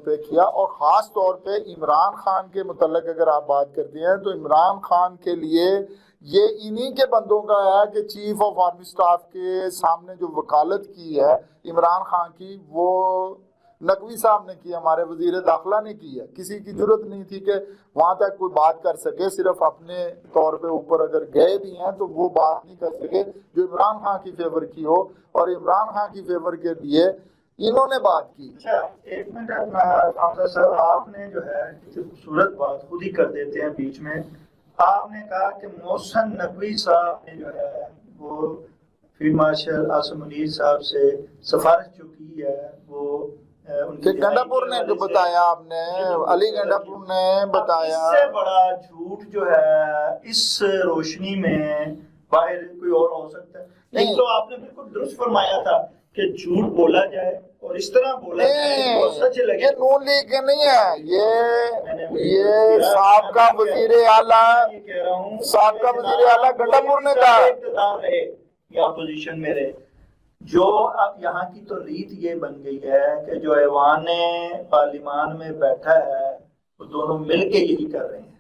پہ کیا، اور خاص طور پہ عمران خان کے متعلق اگر آپ بات کرتے ہیں تو عمران خان کے لیے یہ انہی کے بندوں کا ہے کہ چیف آف آرمی سٹاف کے سامنے جو وکالت کی ہے عمران خان کی، وہ نقوی صاحب نے کی، ہمارے وزیر داخلہ نے کی ہے. کسی کی ضرورت نہیں تھی کہ وہاں تک کوئی بات کر سکے، صرف اپنے طور پہ اوپر اگر گئے بھی ہیں تو وہ بات نہیں کر سکے جو عمران خان کی فیور کی ہو، اور عمران خان کی فیور کے لیے انہوں نے بات کی. اچھا ایک منٹ صاحب، آپ نے جو ہے خوبصورت بات خود ہی کر دیتے ہیں بیچ میں. آپ نے کہا کہ محسن نقوی صاحب نے جو ہے وہ فیلڈ مارشل عاصم منیر صاحب سے سفارش جو کی ہے وہ گنڈا پور نے جو بتایا، آپ نے علی گنڈا پور نے بتایا. اس سے بڑا جھوٹ جو ہے اس روشنی میں باہر کوئی اور ہو سکتا ہے؟ نہیں تو آپ نے بالکل درست فرمایا تھا کہ جھوٹ بولا جائے اور اس طرح بولا جائے وہ سچ لگے. یہ نون لیگ کے نہیں ہے، یہ سابقہ وزیر اعلیٰ گنڈا پور نے کہا اقتدار رہے یا اپوزیشن میں رہے. جو اب یہاں کی تو ریت یہ بن گئی ہے کہ جو ایوان پارلیمان میں بیٹھا ہے وہ دونوں مل کے یہی کر رہے ہیں.